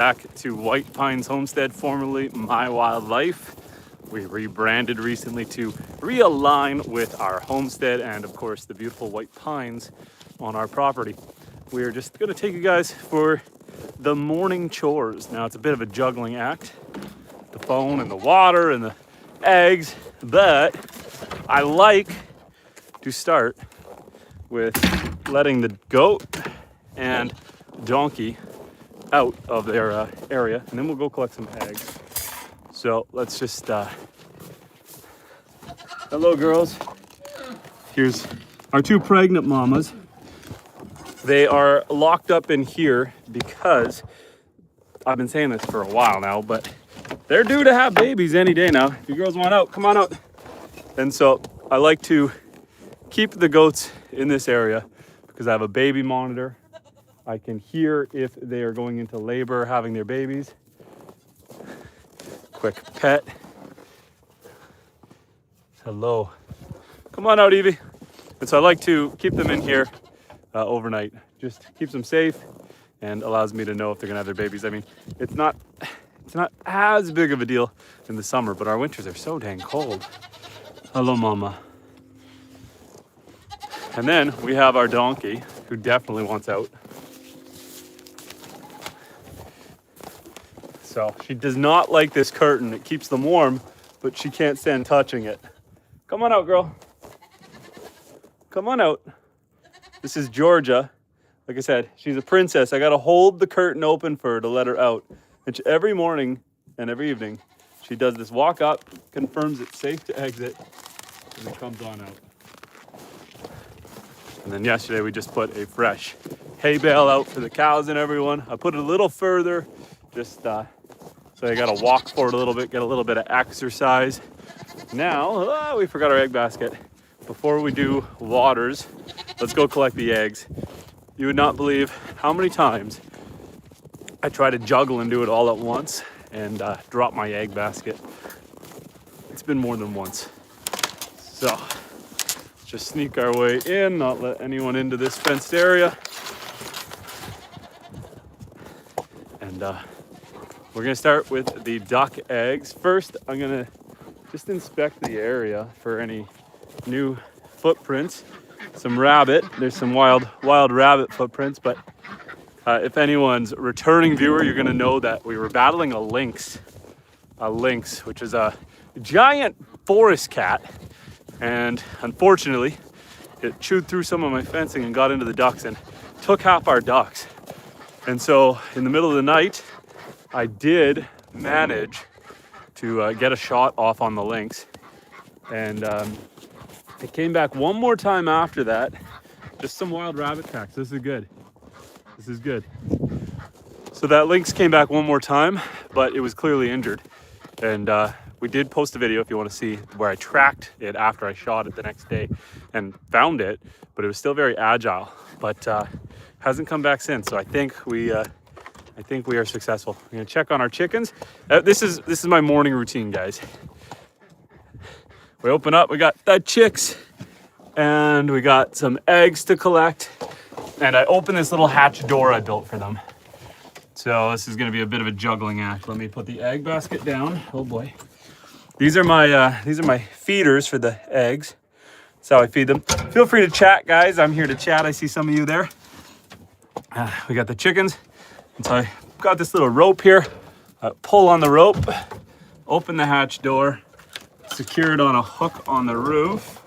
Back to White Pines Homestead, formerly My Wildlife. We rebranded recently to realign with our homestead and of course the beautiful white pines on our property. We are just gonna take you guys for the morning chores. Now it's a bit of a juggling act, the phone and the water and the eggs, but I like to start with letting the goat and donkey out of their area, and then we'll go collect some eggs. So let's just hello girls. Here's our two pregnant mamas. They are locked up in here because I've been saying this for a while now, but they're due to have babies any day now. If you girls want out, come on out. And so I like to keep the goats in this area because I have a baby monitor. I can hear if they are going into labor, having their babies. Quick pet. Hello. Come on out, Evie. And so I like to keep them in here overnight. Just keeps them safe and allows me to know if they're gonna have their babies. I mean, it's not as big of a deal in the summer, but our winters are so dang cold. Hello, mama. And then we have our donkey, who definitely wants out. So she does not like this curtain. It keeps them warm, but she can't stand touching it. Come on out, girl. Come on out. This is Georgia. Like I said, she's a princess. I gotta hold the curtain open for her to let her out. And every morning and every evening, she does this walk up, confirms it's safe to exit, and then comes on out. And then yesterday we just put a fresh hay bale out for the cows and everyone. I put it a little further, just so I gotta walk for it a little bit, get a little bit of exercise. Now, we forgot our egg basket. Before we do waters, let's go collect the eggs. You would not believe how many times I try to juggle and do it all at once and drop my egg basket. It's been more than once. So, let's just sneak our way in, not let anyone into this fenced area. And we're gonna start with the duck eggs. First, I'm gonna just inspect the area for any new footprints. Some rabbit, there's some wild rabbit footprints, but if anyone's returning viewer, you're gonna know that we were battling a lynx, which is a giant forest cat. And unfortunately, it chewed through some of my fencing and got into the ducks and took half our ducks. And so in the middle of the night, I did manage to get a shot off on the lynx. And it came back one more time after that. Just some wild rabbit tracks. This is good. This is good. So that lynx came back one more time, but it was clearly injured. And we did post a video if you want to see where I tracked it after I shot it the next day and found it, but it was still very agile, but hasn't come back since. So I think we are successful. I'm gonna check on our chickens. This is my morning routine, guys. We open up, we got the chicks, and we got some eggs to collect. And I opened this little hatch door I built for them. So this is gonna be a bit of a juggling act. Let me put the egg basket down. Oh boy. These are my feeders for the eggs. That's how I feed them. Feel free to chat, guys. I'm here to chat. I see some of you there. We got the chickens. And so I got this little rope here. Pull on the rope, open the hatch door, secure it on a hook on the roof.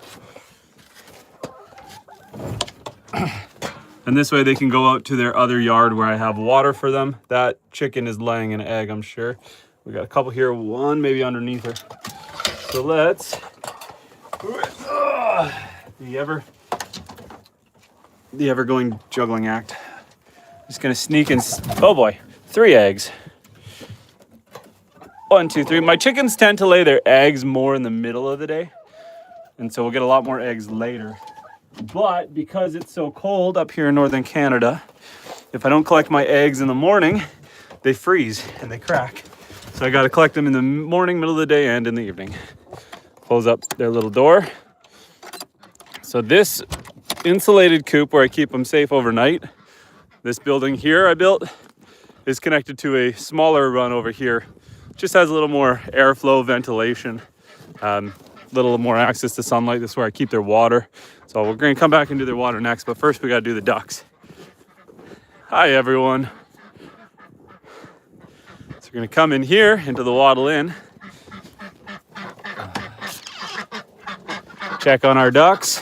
And this way they can go out to their other yard where I have water for them. That chicken is laying an egg, I'm sure. We got a couple here, one maybe underneath her. So let's, the ever going juggling act. Just gonna sneak in, oh boy, 3 eggs. 1, 2, 3. My chickens tend to lay their eggs more in the middle of the day. And so we'll get a lot more eggs later. But because it's so cold up here in northern Canada, if I don't collect my eggs in the morning, they freeze and they crack. So I gotta collect them in the morning, middle of the day, and in the evening. Close up their little door. So this insulated coop where I keep them safe overnight, this building here I built, is connected to a smaller run over here. Just has a little more airflow, ventilation, little more access to sunlight. This is where I keep their water. So we're gonna come back and do their water next, but first we gotta do the ducks. Hi everyone. So we're gonna come in here into the Wattle Inn. Check on our ducks.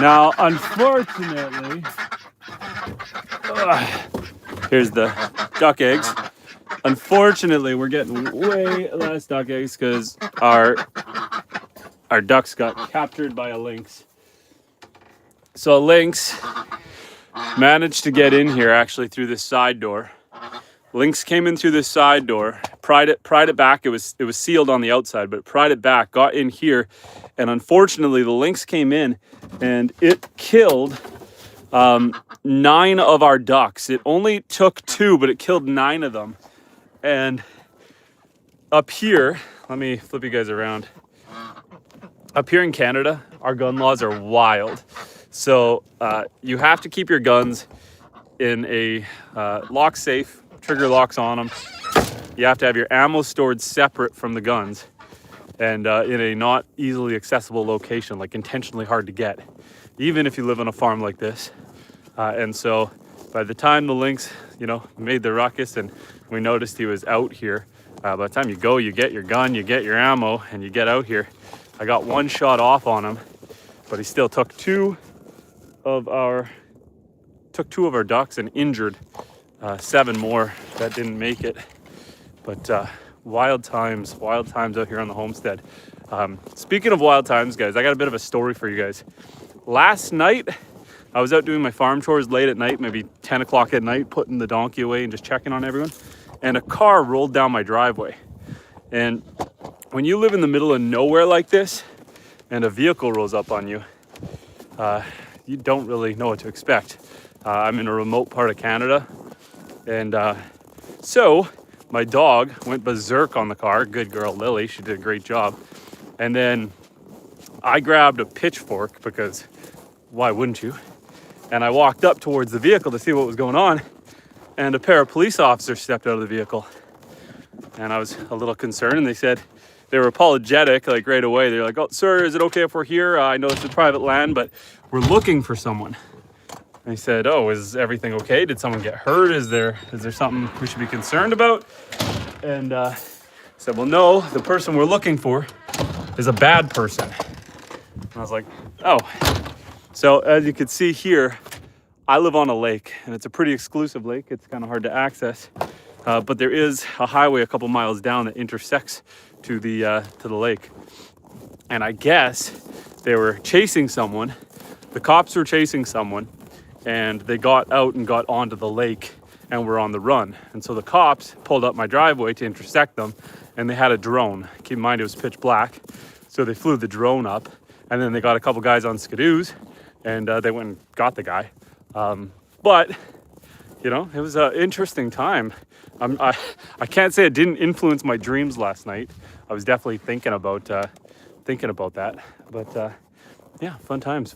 Now, unfortunately, here's the duck eggs. Unfortunately, we're getting way less duck eggs because our ducks got captured by a lynx. So a lynx managed to get in here actually through this side door. Lynx came in through this side door, pried it back. It was sealed on the outside, but pried it back, got in here, and unfortunately the lynx came in and it killed 9 of our ducks. It only took 2, but it killed 9 of them. And up here, let me flip you guys around. Up here in Canada, our gun laws are wild. So you have to keep your guns in a lock safe, trigger locks on them. You have to have your ammo stored separate from the guns and in a not easily accessible location, like intentionally hard to get, even if you live on a farm like this. And so by the time the lynx, made the ruckus and we noticed he was out here, by the time you go, you get your gun, you get your ammo, and you get out here. I got 1 shot off on him, but he still took 2 of our ducks and injured 7 more that didn't make it. But wild times out here on the homestead. Speaking of wild times, guys, I got a bit of a story for you guys. Last night, I was out doing my farm chores late at night, maybe 10 o'clock at night, putting the donkey away and just checking on everyone. And a car rolled down my driveway. And when you live in the middle of nowhere like this and a vehicle rolls up on you, you don't really know what to expect. I'm in a remote part of Canada. And so my dog went berserk on the car. Good girl, Lily. She did a great job. And then I grabbed a pitchfork because why wouldn't you? And I walked up towards the vehicle to see what was going on. And a pair of police officers stepped out of the vehicle. And I was a little concerned, and they were apologetic, like right away. They're like, "Oh, sir, is it okay if we're here? I know it's a private land, but we're looking for someone." And I said, "Oh, is everything okay? Did someone get hurt? Is there something we should be concerned about?" And I said, "Well, no, the person we're looking for is a bad person." And I was like, "Oh." So as you can see here, I live on a lake, and it's a pretty exclusive lake. It's kind of hard to access, but there is a highway a couple miles down that intersects to the lake. And I guess they were chasing someone. The cops were chasing someone, and they got out and got onto the lake and were on the run. And so the cops pulled up my driveway to intersect them, and they had a drone. Keep in mind it was pitch black, so they flew the drone up, and then they got a couple guys on skidoos, and they went and got the guy. But it was an interesting time. I can't say it didn't influence my dreams last night. I was definitely thinking about that. But yeah, fun times.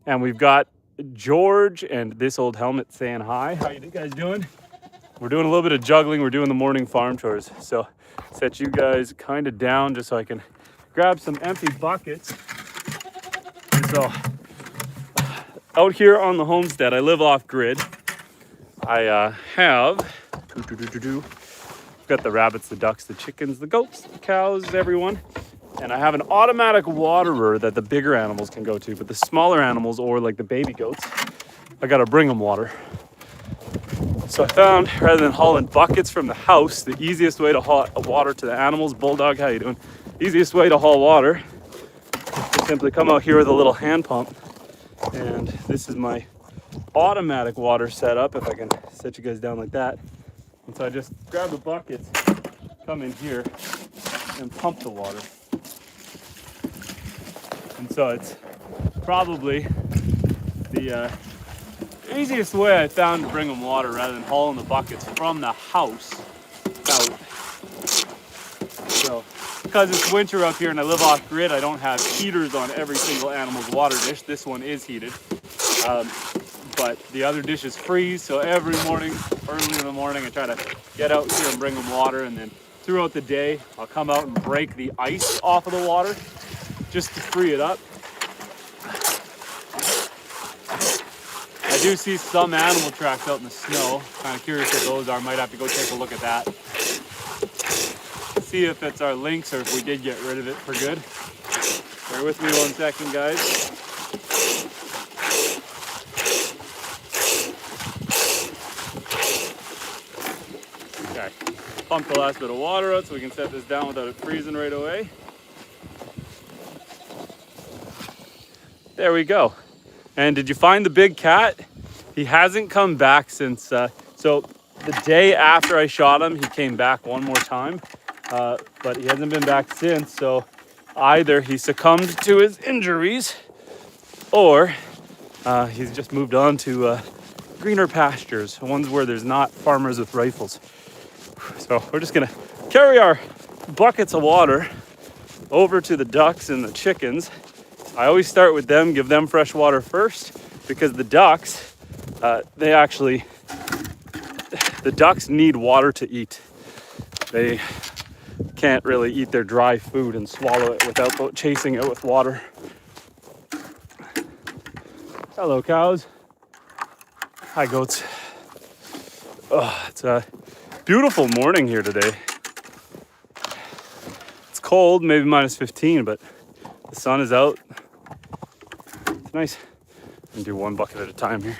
And we've got George and this old helmet saying hi. How you guys doing? We're doing a little bit of juggling. We're doing the morning farm chores. So set you guys kind of down just so I can grab some empty buckets. And so out here on the homestead, I live off grid. I have got the rabbits, the ducks, the chickens, the goats, the cows, everyone. And I have an automatic waterer that the bigger animals can go to, but the smaller animals or like the baby goats, I gotta bring them water. So I found, rather than hauling buckets from the house, the easiest way to haul water to the animals. Bulldog, how you doing? Easiest way to haul water is simply come out here with a little hand pump. And this is my automatic water setup, if I can set you guys down like that. And so I just grab the buckets, come in here, and pump the water. And so it's probably the easiest way I found to bring them water rather than hauling the buckets from the house out. So because it's winter up here and I live off grid, I don't have heaters on every single animal's water dish. This one is heated. But but the other dishes freeze. So every morning, early in the morning, I try to get out here and bring them water. And then throughout the day, I'll come out and break the ice off of the water just to free it up. I do see some animal tracks out in the snow. Kind of curious what those are. Might have to go take a look at that. See if it's our lynx or if we did get rid of it for good. Bear with me 1 second, guys. Okay, pump the last bit of water out so we can set this down without it freezing right away. There we go. And did you find the big cat? He hasn't come back since, so the day after I shot him, he came back one more time, but he hasn't been back since. So either he succumbed to his injuries or he's just moved on to greener pastures, ones where there's not farmers with rifles. So we're just gonna carry our buckets of water over to the ducks and the chickens. I always start with them, give them fresh water first, because the ducks, the ducks need water to eat. They can't really eat their dry food and swallow it without chasing it with water. Hello, cows. Hi, goats. Oh, it's a beautiful morning here today. It's cold, maybe minus 15, but the sun is out. It's nice. I'm gonna do one bucket at a time here.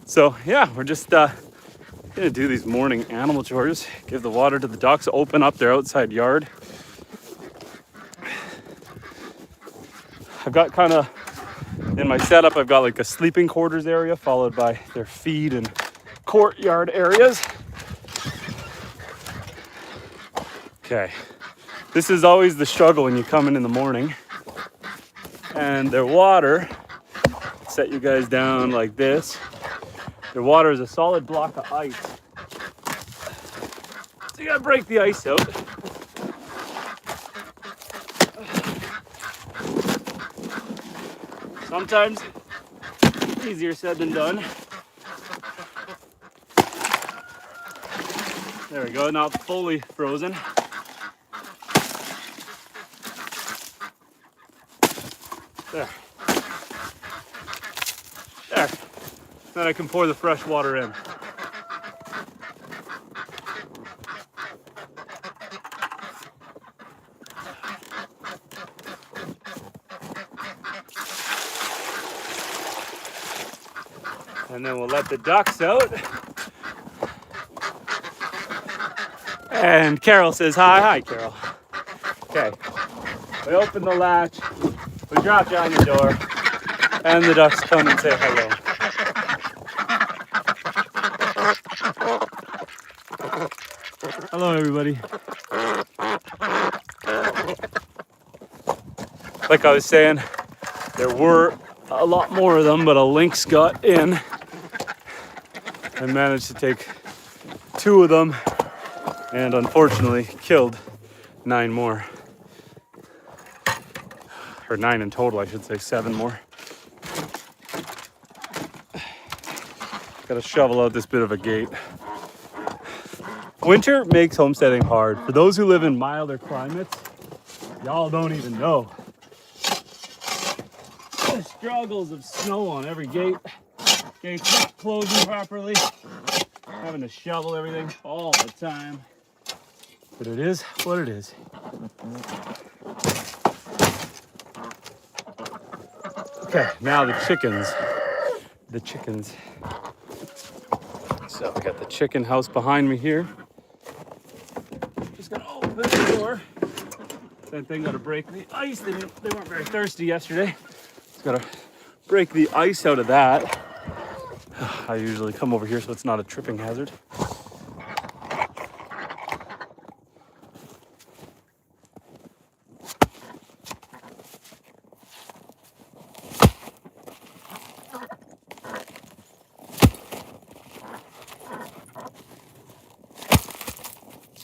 So yeah, we're just gonna do these morning animal chores, give the water to the ducks, open up their outside yard. I've got kind of, in my setup, I've got like a sleeping quarters area followed by their feed and courtyard areas. Okay, this is always the struggle when you come in the morning. And their water, set you guys down like this. Their water is a solid block of ice. So you gotta break the ice out. Sometimes easier said than done. There we go, not fully frozen. There. There. Then I can pour the fresh water in. And then we'll let the ducks out. And Carol says hi. Hi, Carol. Okay. We open the latch. We drop down the door. And the ducks come and say hello. Hello, everybody. Like I was saying, there were a lot more of them, but a lynx got in and managed to take 2 of them and unfortunately killed 9 more. Or 9 in total, I should say, 7 more. Gotta shovel out this bit of a gate. Winter makes homesteading hard. For those who live in milder climates, y'all don't even know. The struggles of snow on every gate. Gates not closing properly. Having to shovel everything all the time. But it is what it is. Okay, now the chickens. The chickens. So we got the chicken house behind me here. Just gonna open the door. Same thing, gotta break the ice. They weren't very thirsty yesterday. Just gotta break the ice out of that. I usually come over here so it's not a tripping hazard.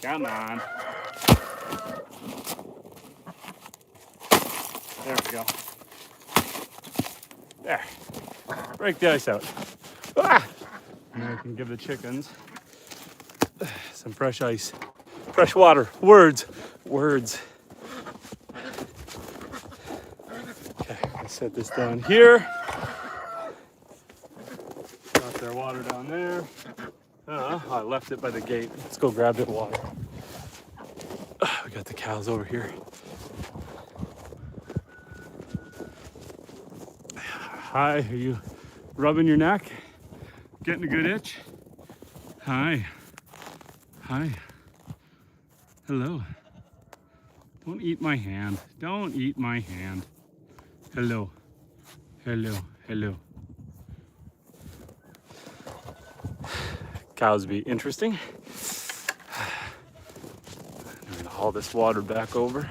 Come on. There we go. There. Break the ice out. Ah! And then I can give the chickens some fresh ice. Fresh water. Words. Words. Okay, I'll set this down here. Got their water down there. I left it by the gate. Let's go grab the water. We got the cows over here. Hi, are you rubbing your neck? Getting a good itch? Hi. Hi. Hello. Don't eat my hand. Don't eat my hand. Hello. Hello. Hello. Cows be interesting. I'm gonna haul this water back over.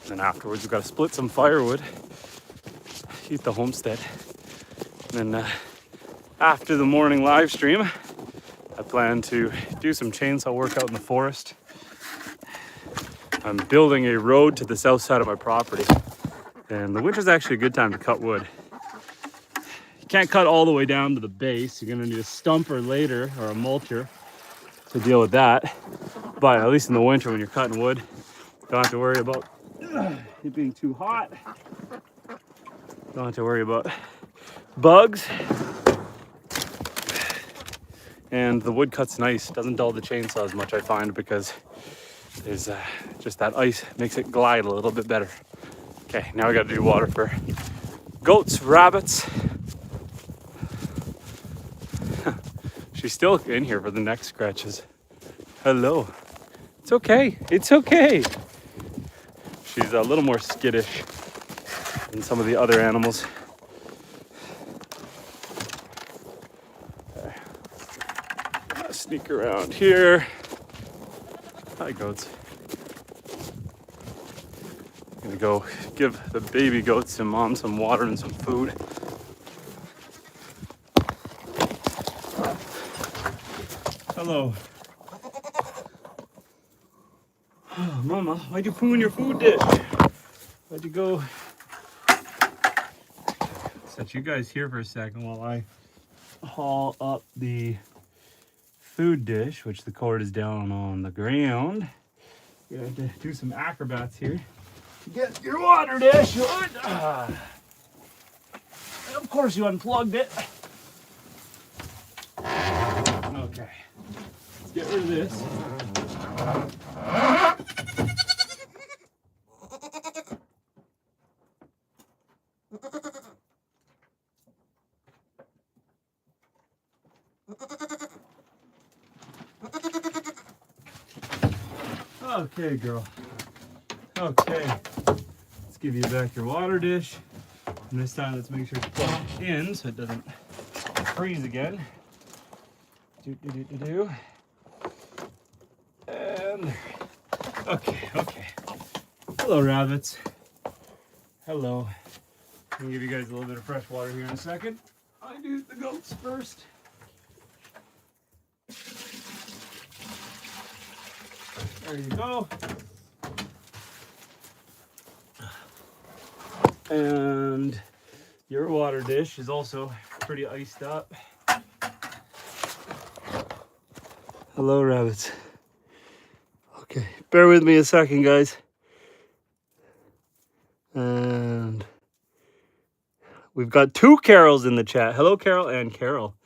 Then afterwards, we've got to split some firewood. Heat the homestead. And then after the morning live stream, I plan to do some chainsaw work out in the forest. I'm building a road to the south side of my property. And the winter's actually a good time to cut wood. You can't cut all the way down to the base. You're gonna need a stumper later or a mulcher to deal with that. But at least in the winter when you're cutting wood, you don't have to worry about it being too hot. Don't have to worry about bugs. And the wood cuts nice. Doesn't dull the chainsaw as much, I find, because there's just that ice makes it glide a little bit better. Okay, now we gotta do water for goats, rabbits. She's still in here for the neck scratches. Hello. It's okay. It's okay. She's a little more skittish than some of the other animals. Okay. Sneak around here. Hi, goats. I'm gonna go give the baby goats and mom some water and some food. Hello. Oh, Mama, why'd you poo in your food dish? Why'd you go? Set you guys here for a second while I haul up the food dish, which the cord is down on the ground. You have to do some acrobats here to get your water dish. Of course you unplugged it. Okay, let's get rid of this. Okay, girl. Okay. Let's give you back your water dish. And this time, let's make sure it's plugged in so it doesn't freeze again. And okay. Hello, rabbits. Hello. I'm gonna give you guys a little bit of fresh water here in a second. I do the goats first. There you go. And your water dish is also pretty iced up. Hello, rabbits. Okay, bear with me a second, guys. And we've got two Carols in the chat. Hello, Carol and Carol.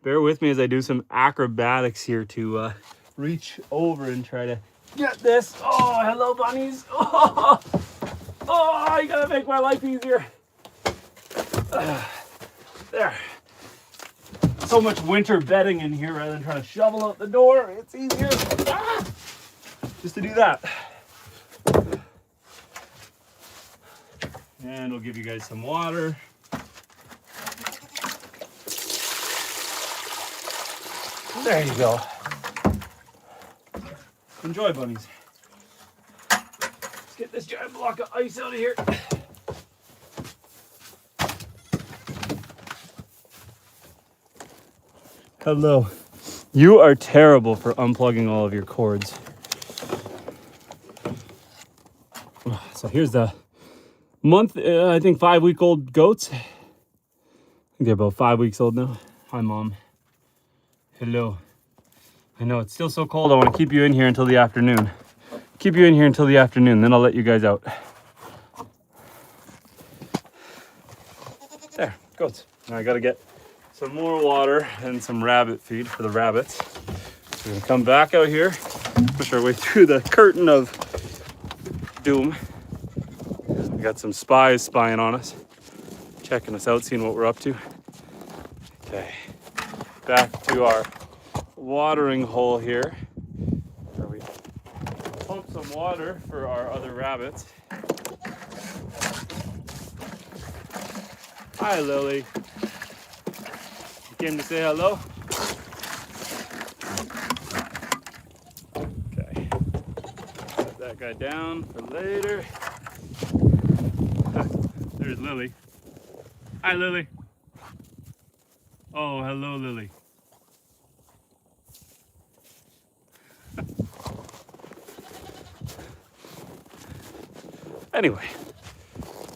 Bear with me as I do some acrobatics here to reach over and try to get this. Oh, hello, bunnies. Oh, you gotta make my life easier. There. So much winter bedding in here rather than trying to shovel out the door. It's easier just to do that. And we'll give you guys some water. There you go. Enjoy, bunnies. Let's get this giant block of ice out of here. Hello. You are terrible for unplugging all of your cords. So here's the month, I think 5-week-old goats. They're about 5 weeks old now. Hi, Mom. Hello. I know it's still so cold. I want to keep you in here until the afternoon. Keep you in here until the afternoon, then I'll let you guys out. There, goats. Now I gotta get some more water and some rabbit feed for the rabbits. We're gonna come back out here, push our way through the curtain of doom. We got some spies spying on us, checking us out, seeing what we're up to. Okay, back to our watering hole here, where we pump some water for our other rabbits. Hi, Lily. You came to say hello? Okay. Set that guy down for later. There's Lily. Hi, Lily. Oh, hello, Lily. Anyway,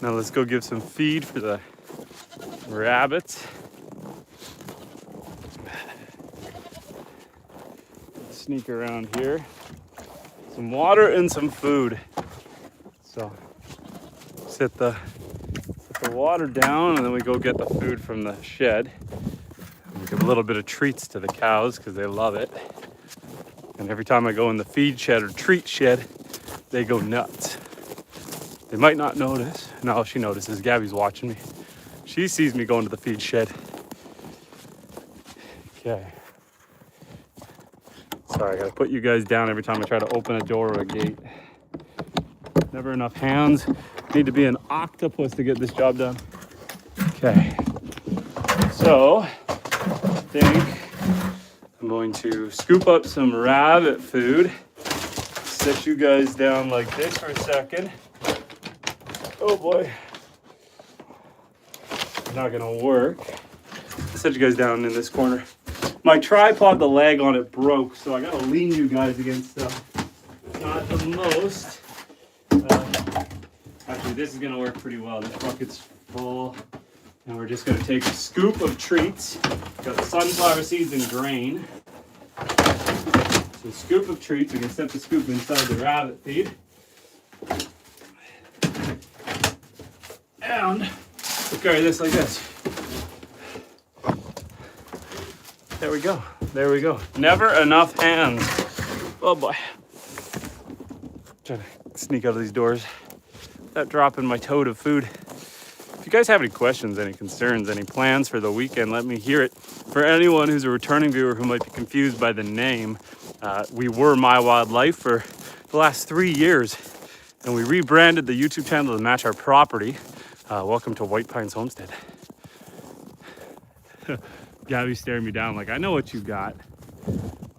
now let's go give some feed for the rabbits. Sneak around here. Some water and some food. So set the water down and then we go get the food from the shed. We give a little bit of treats to the cows because they love it. And every time I go in the feed shed or treat shed, they go nuts. They might not notice. No, she notices. Gabby's watching me. She sees me going to the feed shed. Okay. Sorry, I gotta put you guys down every time I try to open a door or a gate. Never enough hands. Need to be an octopus to get this job done. Okay. So, I think I'm going to scoop up some rabbit food. Set you guys down like this for a second. Oh boy. Not gonna work. Set you guys down in this corner. My tripod, the leg on it broke, so I gotta lean you guys against stuff. Not the most. Actually, this is gonna work pretty well. This bucket's full. And we're just gonna take a scoop of treats. Got the sunflower seeds and grain. So a scoop of treats. We can set the scoop inside the rabbit feed. And we'll carry this like this. There we go. There we go. Never enough hands. Oh boy. Trying to sneak out of these doors without dropping my tote of food. If you guys have any questions, any concerns, any plans for the weekend, let me hear it. For anyone who's a returning viewer who might be confused by the name, we were My Wildlife for the last 3 years, and we rebranded the YouTube channel to match our property. Welcome to White Pines Homestead. Gabby's staring me down like, I know what you got.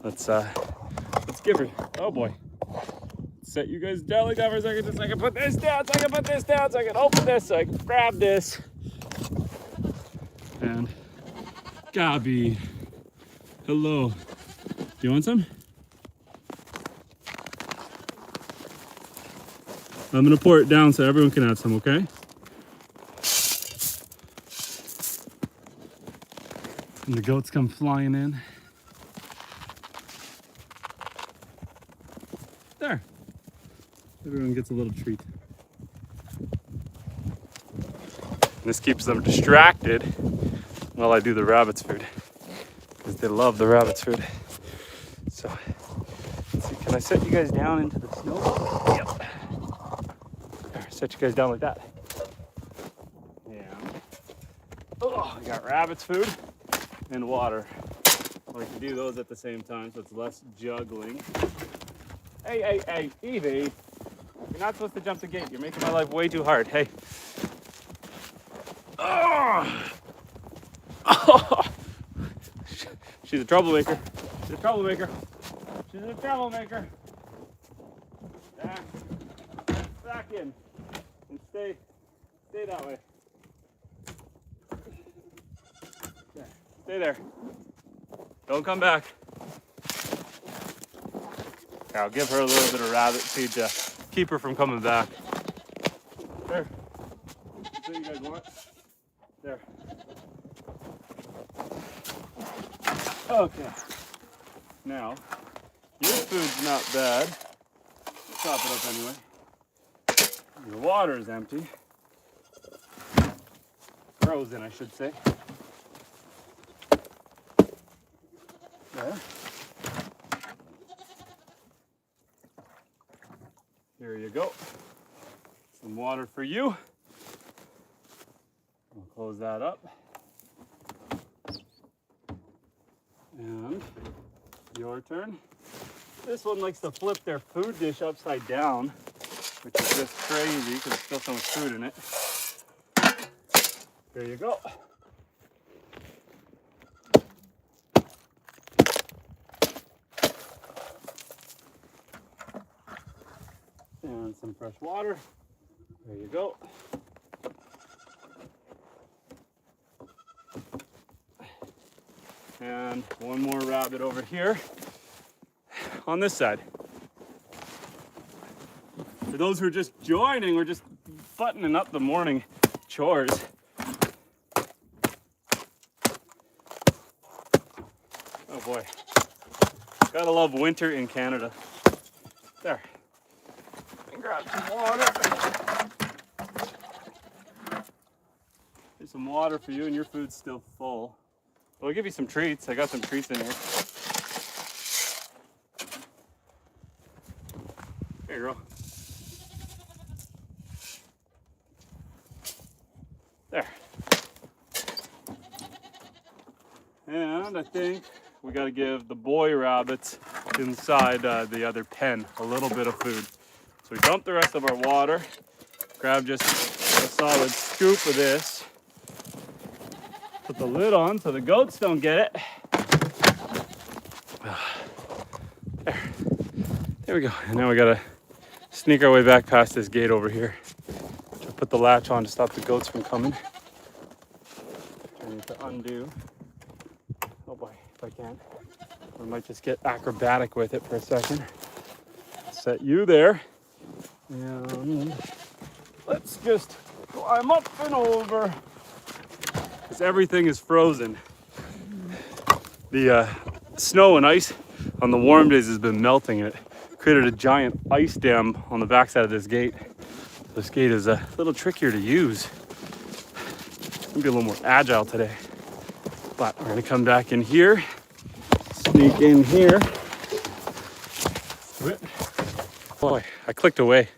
Let's give her, oh boy. Set you guys down like that for a second, so I can put this down, so I can put this down, so I can open this, so I can grab this. And Gabby, hello. Do you want some? I'm gonna pour it down so everyone can have some, okay? And the goats come flying in. There. Everyone gets a little treat. This keeps them distracted while I do the rabbit's food, because they love the rabbit's food. So, let's see, can I set you guys down into the snow? Yep. There, set you guys down like that. Yeah. Oh, I got rabbit's food and water. I like to do those at the same time so it's less juggling. Hey, Evie. You're not supposed to jump the gate. You're making my life way too hard. Hey. Oh. Oh. She's a troublemaker. She's a troublemaker. She's a troublemaker. Back in. And stay that way. Okay. Stay there. Don't come back. Here, I'll give her a little bit of rabbit feed to keep her from coming back. There. That's what you guys want. There. Okay. Now, your food's not bad. Chop it up anyway. Your water is empty. Frozen, I should say. There. Here you go. Some water for you. We'll close that up. And your turn. This one likes to flip their food dish upside down, which is just crazy because there's still so much food in it. There you go. And some fresh water. There you go. And one more rabbit over here on this side. For those who are just joining, we're just buttoning up the morning chores. Oh boy. Gotta love winter in Canada. There. And grab some water. Here's some water for you, and your food's still full. Well, I'll give you some treats. I got some treats in here. There you go. There. And I think we got to give the boy rabbits inside the other pen a little bit of food. So we dump the rest of our water, grab just a solid scoop of this, put the lid on so the goats don't get it. There we go. And now we got to sneak our way back past this gate over here. To put the latch on to stop the goats from coming. I need to undo. Oh boy, if I can. I might just get acrobatic with it for a second. Set you there. And let's just climb up and over. Because everything is frozen. The snow and ice on the warm days has been melting. It created a giant ice dam on the backside of this gate. This gate is a little trickier to use. Maybe a little more agile today. But we're gonna come back in here, sneak in here. Boy, I clicked away.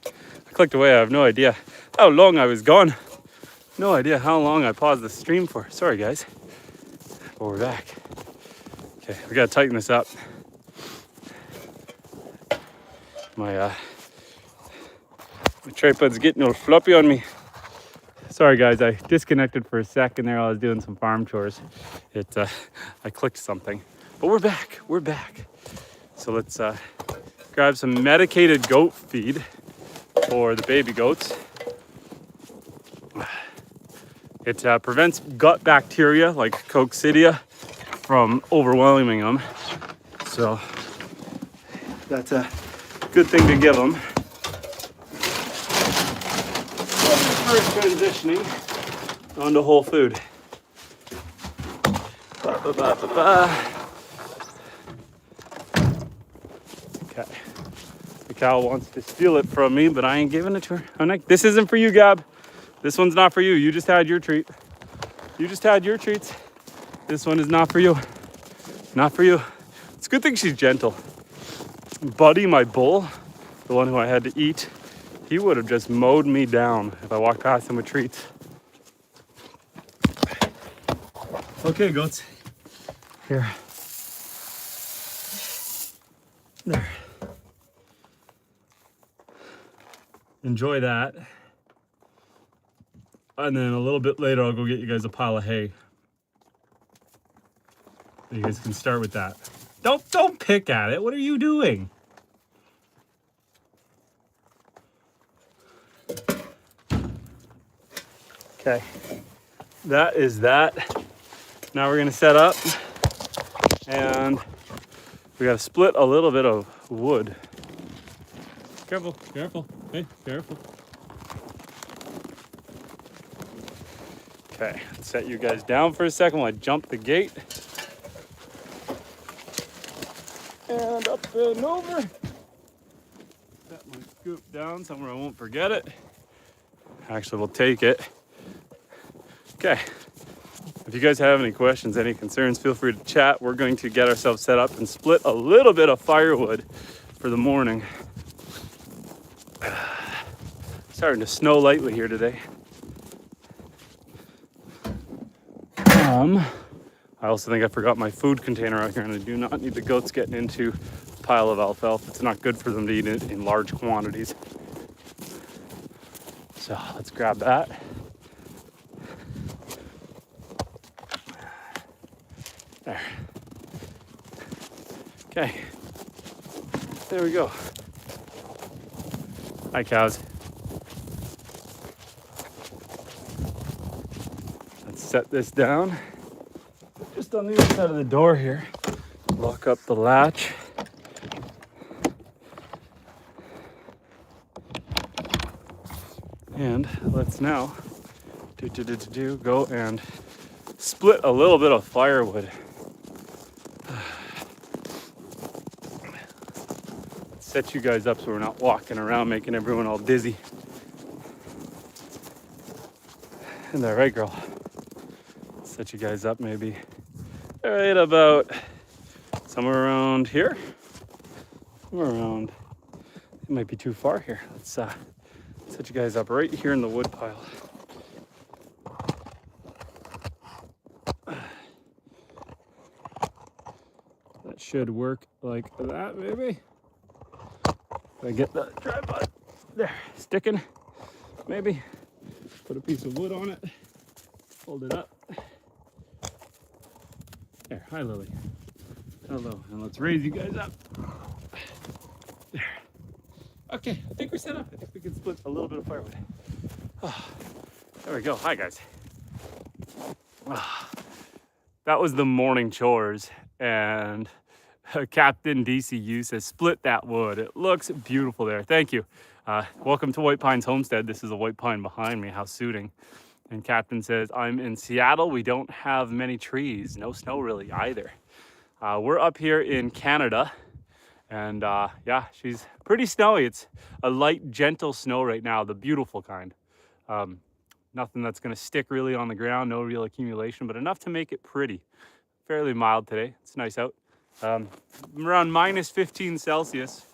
I have no idea how long I was gone. No idea how long I paused the stream for. Sorry guys, but we're back. Okay, we gotta tighten this up. My tripod's getting all floppy on me. Sorry guys, I disconnected for a second there while I was doing some farm chores. I clicked something, but we're back. So let's grab some medicated goat feed for the baby goats. It prevents gut bacteria like coccidia from overwhelming them. So that's a good thing to give them. First transitioning onto whole food. Okay. The cow wants to steal it from me, but I ain't giving it to her. I'm like, this isn't for you, Gab. This one's not for you. You just had your treat. You just had your treats. This one is not for you. Not for you. It's a good thing she's gentle. Buddy, my bull, the one who I had to eat, he would have just mowed me down if I walked past him with treats. Okay, goats. Here. There. Enjoy that. And then a little bit later, I'll go get you guys a pile of hay. You guys can start with that. Don't pick at it. What are you doing? Okay, that is that. Now we're gonna set up, and we gotta split a little bit of wood. Careful, careful, hey, careful. Okay, let's set you guys down for a second while I jump the gate. And up and over. Set my scoop down somewhere I won't forget it. Actually, we'll take it. Okay. If you guys have any questions, any concerns, feel free to chat. We're going to get ourselves set up and split a little bit of firewood for the morning. Starting to snow lightly here today. I also think I forgot my food container out here, and I do not need the goats getting into a pile of alfalfa. It's not good for them to eat it in large quantities. So let's grab that. There. Okay. There we go. Hi, cows. Let's set this down. Just on the other side of the door here. Lock up the latch. And let's now go and split a little bit of firewood. Set you guys up so we're not walking around making everyone all dizzy. Isn't that right, girl? Set you guys up maybe right about somewhere around here. Somewhere around, it might be too far here. Let's set you guys up right here in the wood pile. That should work like that, maybe. If I get the tripod there sticking, maybe. Put a piece of wood on it, hold it up. There, hi Lily. Hello, and let's raise you guys up. There. Okay, I think we're set up. I think we can split a little bit of firewood. Oh, there we go. Hi guys. Oh, that was the morning chores, and Captain DCU says split that wood. It looks beautiful there. Thank you. Welcome to White Pines Homestead. This is a white pine behind me. How suiting. And Captain says, I'm in Seattle. We don't have many trees. No snow really either. We're up here in Canada. And yeah, she's pretty snowy. It's a light, gentle snow right now, the beautiful kind. Nothing that's going to stick really on the ground, no real accumulation, but enough to make it pretty. Fairly mild today. It's nice out. Around minus 15 Celsius.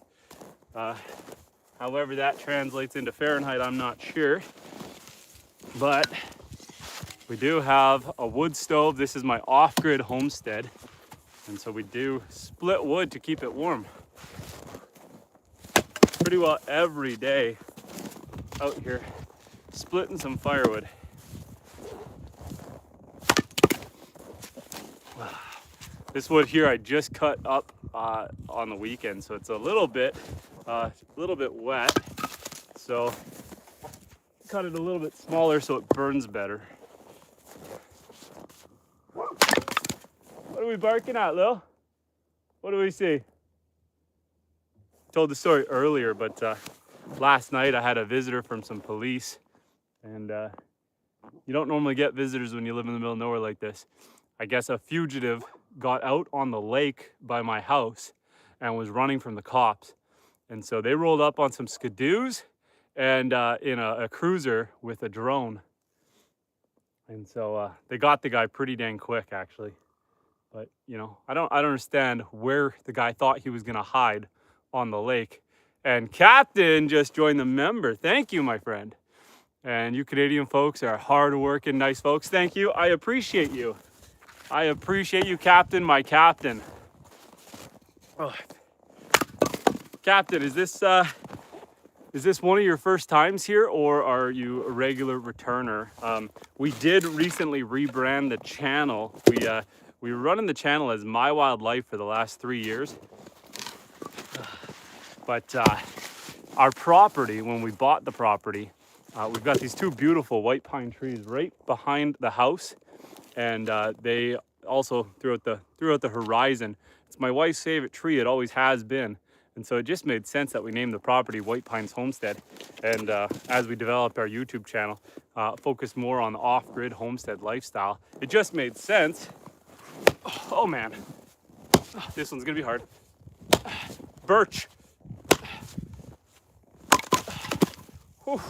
However that translates into Fahrenheit, I'm not sure. But we do have a wood stove. This is my off-grid homestead. And so we do split wood to keep it warm. Pretty well every day out here splitting some firewood. This wood here I just cut up on the weekend, so it's a little bit wet. So cut it a little bit smaller so it burns better. What are we barking at, Lil? What do we see? Told the story earlier, but last night I had a visitor from some police, and you don't normally get visitors when you live in the middle of nowhere like this. I guess a fugitive got out on the lake by my house and was running from the cops. And so they rolled up on some skidoos and in a cruiser with a drone. And so they got the guy pretty dang quick, actually. But, you know, I don't understand where the guy thought he was going to hide on the lake. And Captain just joined the member. Thank you, my friend. And you Canadian folks are hard-working, nice folks. Thank you. I appreciate you. I appreciate you, Captain, my captain. Oh. Captain, is this one of your first times here, or are you a regular returner? We did recently rebrand the channel. We were running the channel as My Wildlife for the last 3 years. But our property, when we bought the property, we've got these two beautiful white pine trees right behind the house. And they also throughout the horizon. It's my wife's favorite tree. It always has been. And so it just made sense that we named the property White Pines Homestead. And as we developed our YouTube channel, focused more on the off-grid homestead lifestyle, it just made sense. Oh man, this one's gonna be hard. birch. Whew.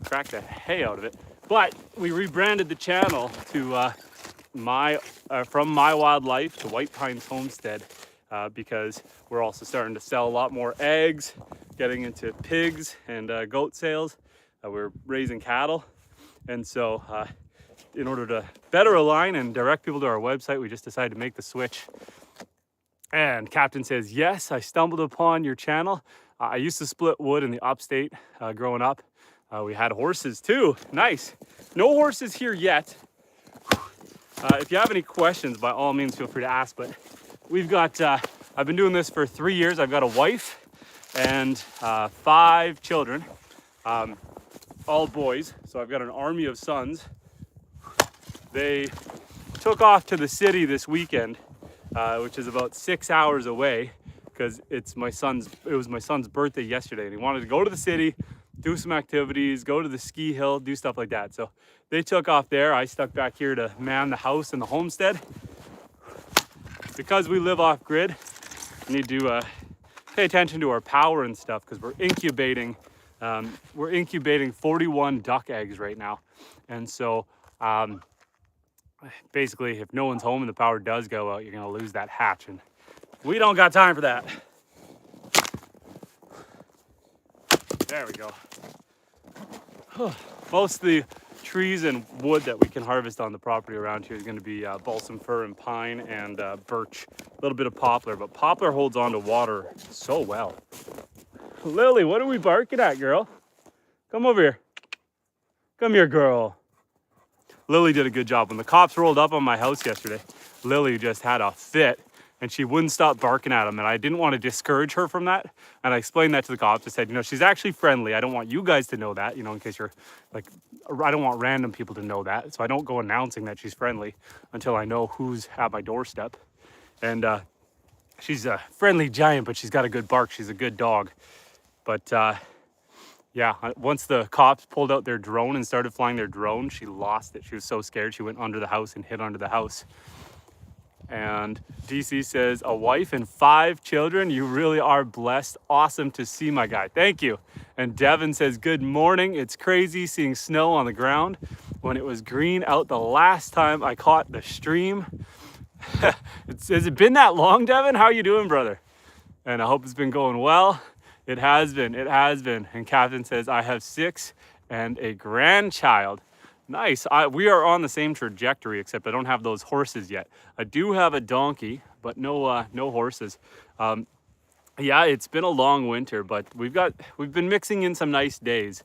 Cracked the hay out of it. But we rebranded the channel to from My Wildlife to White Pines Homestead because we're also starting to sell a lot more eggs, getting into pigs and goat sales. We're raising cattle. And so in order to better align and direct people to our website, we just decided to make the switch. And Captain says, yes, I stumbled upon your channel. I used to split wood in the upstate growing up. We had horses too. Nice. No horses here yet. If you have any questions, by all means, feel free to ask. But we've got, I've been doing this for 3 years. I've got a wife and 5 children, all boys. So I've got an army of sons. They took off to the city this weekend, which is about 6 hours away, because it was my son's birthday yesterday, and he wanted to go to the city, do some activities, go to the ski hill, do stuff like that. So they took off there. I stuck back here to man the house and the homestead. Because we live off grid, we need to pay attention to our power and stuff, because we're incubating 41 duck eggs right now. And so basically, if no one's home and the power does go out, you're gonna lose that hatch, and we don't got time for that. There we go. Most of the trees and wood that we can harvest on the property around here is going to be balsam fir and pine and birch, a little bit of poplar, but poplar holds on to water so well. Lily, what are we barking at, girl? Come over here. Come here, girl. Lily did a good job. When the cops rolled up on my house yesterday, Lily just had a fit, and she wouldn't stop barking at them. And I didn't want to discourage her from that. And I explained that to the cops. I said, you know, she's actually friendly. I don't want you guys to know that, you know, in case you're like, I don't want random people to know that. So I don't go announcing that she's friendly until I know who's at my doorstep. And she's a friendly giant, but she's got a good bark. She's a good dog. But yeah, once the cops pulled out their drone and started flying their drone, she lost it. She was so scared. She went under the house and hid under the house. And DC says, a wife and 5 children. You really are blessed. Awesome to see, my guy. Thank you. And Devin says, good morning. It's crazy seeing snow on the ground when it was green out the last time I caught the stream. Has it been that long, Devin? How are you doing, brother? And I hope it's been going well. It has been. It has been. And Captain says, I have 6 and a grandchild. Nice. We are on the same trajectory, except I don't have those horses yet. I do have a donkey, but no horses. Yeah, it's been a long winter, but we've been mixing in some nice days.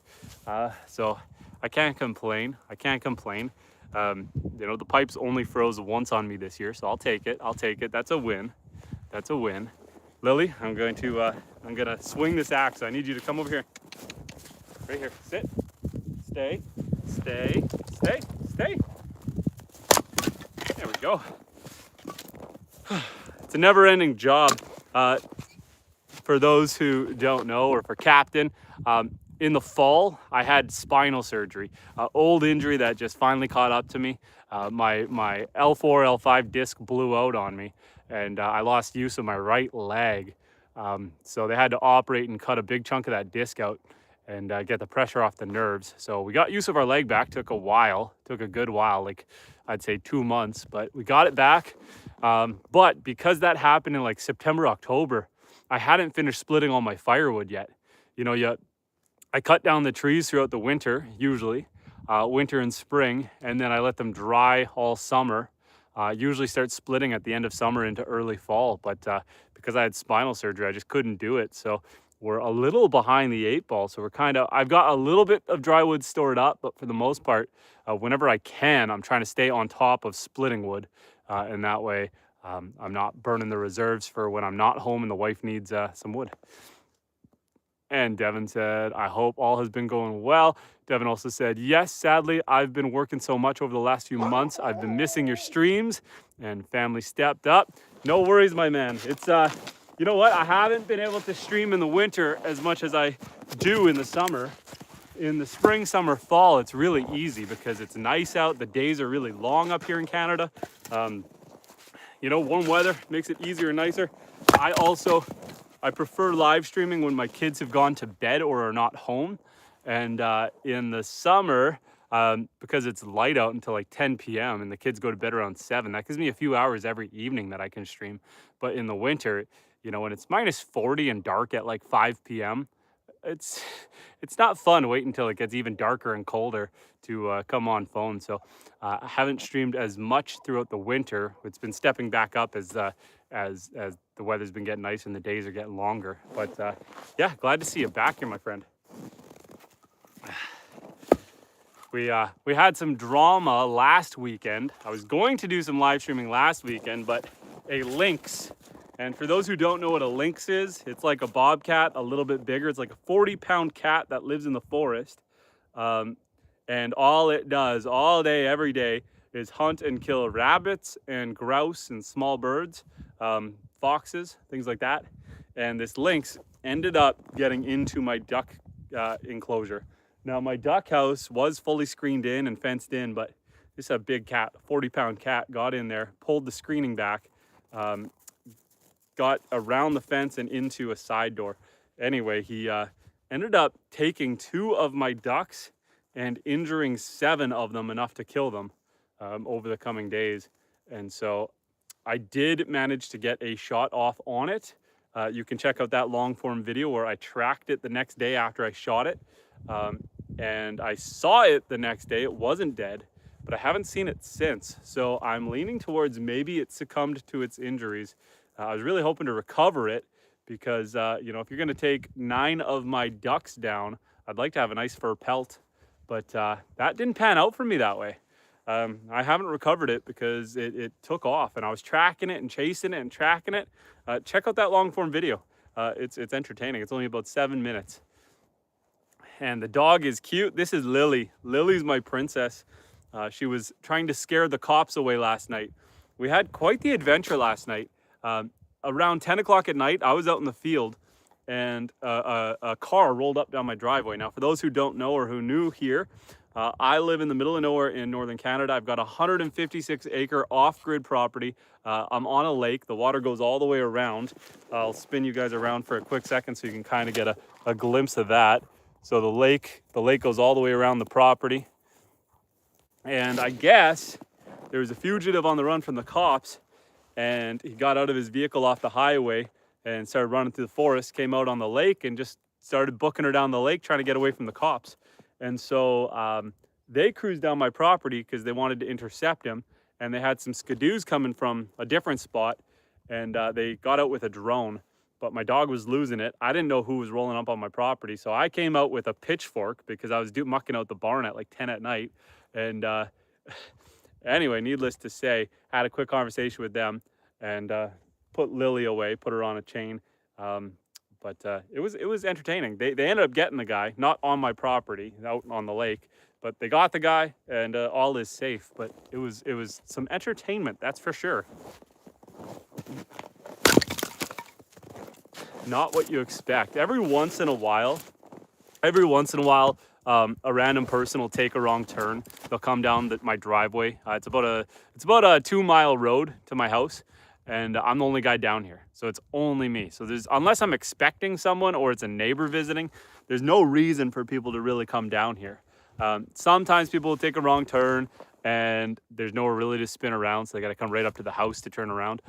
So I can't complain. I can't complain. You know, the pipes only froze once on me this year, so I'll take it. I'll take it. That's a win. That's a win. Lily, I'm gonna swing this axe. I need you to come over here. Right here. Sit. Stay. Stay. Stay. Stay. There we go. It's a never-ending job. For those who don't know, or for Captain, in the fall, I had spinal surgery. Old injury that just finally caught up to me. My L4, L5 disc blew out on me, and I lost use of my right leg. So they had to operate and cut a big chunk of that disc out and get the pressure off the nerves. So we got use of our leg back. Took a while, took a good while, like I'd say 2 months, but we got it back. But because that happened in like September, October, I hadn't finished splitting all my firewood yet. You know, I cut down the trees throughout the winter, usually, winter and spring, and then I let them dry all summer. Usually start splitting at the end of summer into early fall, but because I had spinal surgery, I just couldn't do it. So we're a little behind the 8 ball. So I've got a little bit of dry wood stored up, but for the most part, whenever I can, I'm trying to stay on top of splitting wood. And that way, I'm not burning the reserves for when I'm not home and the wife needs some wood. And Devin said, I hope all has been going well. Devin also said, yes, sadly, I've been working so much over the last few months. I've been missing your streams, and family stepped up. No worries, my man. It's, you know what? I haven't been able to stream in the winter as much as I do in the summer. In the spring, summer, fall, it's really easy because it's nice out. The days are really long up here in Canada. You know, warm weather makes it easier and nicer. I also I prefer live streaming when my kids have gone to bed or are not home. And in the summer, because it's light out until like 10 p.m. and the kids go to bed around 7, that gives me a few hours every evening that I can stream. But in the winter, you know, when it's minus 40 and dark at like 5 p.m., it's it's not fun waiting until it gets even darker and colder to come on phone. So I haven't streamed as much throughout the winter. It's been stepping back up as the weather's been getting nicer and the days are getting longer. But yeah, glad to see you back here, my friend. We had some drama last weekend. I was going to do some live streaming last weekend, but a lynx. And for those who don't know what a lynx is, it's like a bobcat, a little bit bigger. It's like a 40-pound cat that lives in the forest. And all it does all day, every day, is hunt and kill rabbits and grouse and small birds, foxes, things like that. And this lynx ended up getting into my duck enclosure. Now, my duck house was fully screened in and fenced in, but this a big cat, a 40-pound cat, got in there, pulled the screening back, got around the fence and into a side door. Anyway, he ended up taking 2 of my ducks and injuring 7 of them, enough to kill them over the coming days. And so I did manage to get a shot off on it. You can check out that long form video where I tracked it the next day after I shot it. And I saw it the next day. It wasn't dead, but I haven't seen it since. So I'm leaning towards maybe it succumbed to its injuries. I was really hoping to recover it because, you know, if you're going to take 9 of my ducks down, I'd like to have a nice fur pelt. But that didn't pan out for me that way. I haven't recovered it because it took off, and I was tracking it and chasing it and tracking it. Check out that long form video. It's entertaining. It's only about 7 minutes. And the dog is cute. This is Lily. Lily's my princess. She was trying to scare the cops away last night. We had quite the adventure last night. Around 10 o'clock at night, I was out in the field and a car rolled up down my driveway. Now, for those who don't know or who new here, I live in the middle of nowhere in northern Canada. I've got a 156-acre off-grid property. I'm on a lake. The water goes all the way around. I'll spin you guys around for a quick second so you can kind of get a glimpse of that. So the lake goes all the way around the property. And I guess there was a fugitive on the run from the cops, and he got out of his vehicle off the highway and started running through the forest, came out on the lake and just started booking her down the lake, trying to get away from the cops. And so they cruised down my property because they wanted to intercept him, and they had some skidoos coming from a different spot, and they got out with a drone. But my dog was losing it. I didn't know who was rolling up on my property, so I came out with a pitchfork because I was mucking out the barn at like 10 at night. And anyway, needless to say, had a quick conversation with them and put Lily away, put her on a chain. But it was entertaining. They ended up getting the guy, not on my property, out on the lake, but they got the guy, and all is safe. But it was some entertainment, that's for sure. Not what you expect. Every once in a while, a random person will take a wrong turn. They'll come down my driveway. It's about a 2-mile road to my house, and I'm the only guy down here. So it's only me. So unless I'm expecting someone or it's a neighbor visiting, there's no reason for people to really come down here. Sometimes people will take a wrong turn and there's nowhere really to spin around, so they got to come right up to the house to turn around.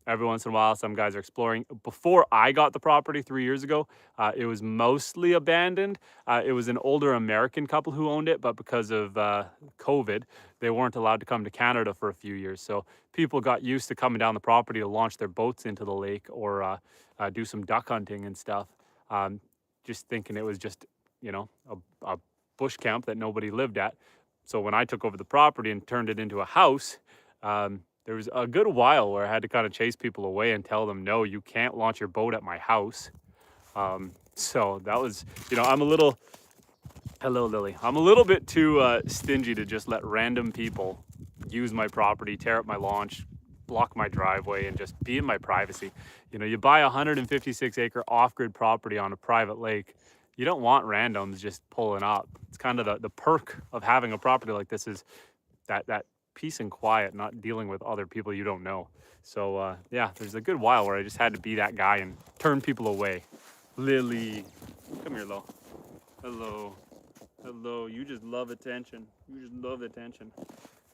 Every once in a while, some guys are exploring. Before I got the property 3 years ago, it was mostly abandoned. It was an older American couple who owned it, but because of COVID, they weren't allowed to come to Canada for a few years. So people got used to coming down the property to launch their boats into the lake or do some duck hunting and stuff, just thinking it was just, you know, a bush camp that nobody lived at. So when I took over the property and turned it into a house, there was a good while where I had to kind of chase people away and tell them, no, you can't launch your boat at my house. So that was, you know, hello, Lily. I'm a little bit too stingy to just let random people use my property, tear up my launch, block my driveway, and just be in my privacy. You know, you buy a 156-acre off-grid property on a private lake. You don't want randoms just pulling up. It's kind of the perk of having a property like this is that peace and quiet, not dealing with other people you don't know. So yeah, there's a good while where I just had to be that guy and turn people away. Lily, come here, Lo. Hello. Hello, you just love attention. You just love attention.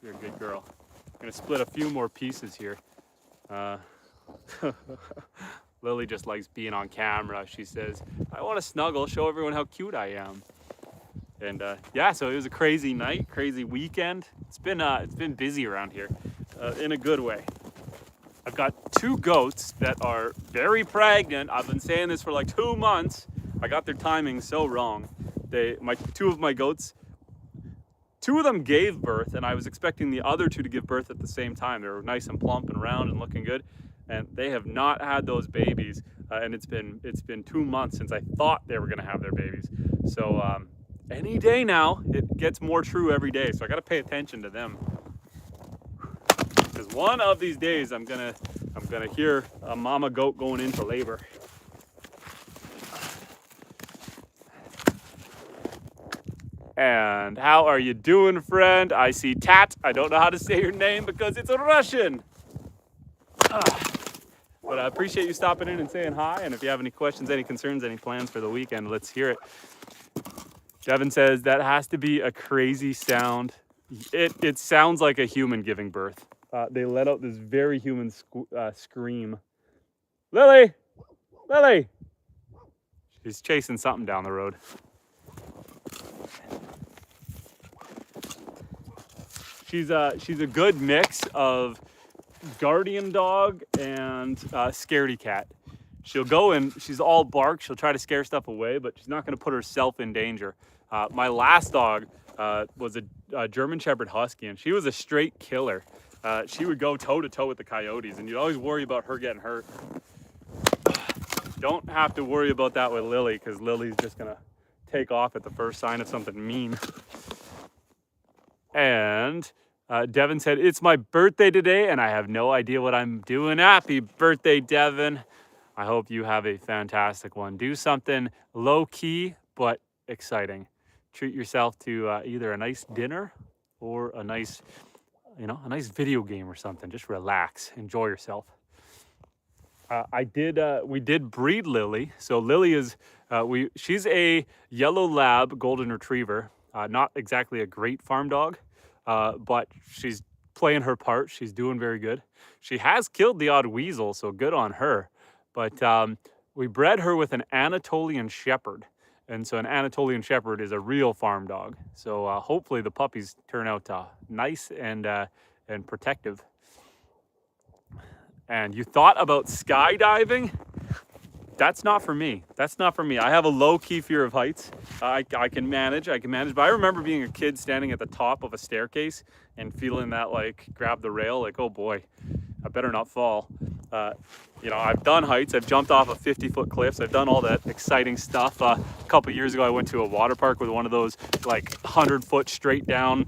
You're a good girl. I'm gonna split a few more pieces here. Lily just likes being on camera. She says, I want to snuggle, show everyone how cute I am. And yeah, so it was a crazy night, crazy weekend. It's been busy around here in a good way. I've got 2 goats that are very pregnant. I've been saying this for like 2 months. I got their timing so wrong. 2 of my goats, 2 of them gave birth, and I was expecting the other 2 to give birth at the same time. They were nice and plump and round and looking good, and they have not had those babies. And it's been 2 months since I thought they were going to have their babies. So any day now, it gets more true every day. So I got to pay attention to them. Because one of these days I'm gonna hear a mama goat going into labor. And how are you doing, friend? I see Tat. I don't know how to say your name because it's a Russian. But I appreciate you stopping in and saying hi. And if you have any questions, any concerns, any plans for the weekend, let's hear it. Devin says that has to be a crazy sound. It sounds like a human giving birth. They let out this very human scream. Lily! Lily! She's chasing something down the road. She's a good mix of guardian dog and scaredy cat. She'll go and she's all bark. She'll try to scare stuff away, but she's not going to put herself in danger. My last dog was a German Shepherd Husky, and she was a straight killer. She would go toe to toe with the coyotes, and you'd always worry about her getting hurt. Don't have to worry about that with Lily, because Lily's just gonna take off at the first sign of something mean. And Devin said, it's my birthday today, and I have no idea what I'm doing. Happy birthday, Devin. I hope you have a fantastic one. Do something low-key, but exciting. Treat yourself to either a nice dinner or a nice video game or something. Just relax, enjoy yourself. We did breed Lily. So Lily is, she's a yellow lab golden retriever. Not exactly a great farm dog, but she's playing her part. She's doing very good. She has killed the odd weasel, so good on her. But we bred her with an Anatolian Shepherd. And so an Anatolian Shepherd is a real farm dog. So hopefully the puppies turn out nice and protective. And you thought about skydiving? That's not for me. That's not for me. I have a low-key fear of heights. I can manage. But I remember being a kid standing at the top of a staircase and feeling that, like, grab the rail, like, oh boy, I better not fall. I've done heights. I've jumped off of 50-foot cliffs. I've done all that exciting stuff. A couple years ago, I went to a water park with one of those, like, 100-foot straight down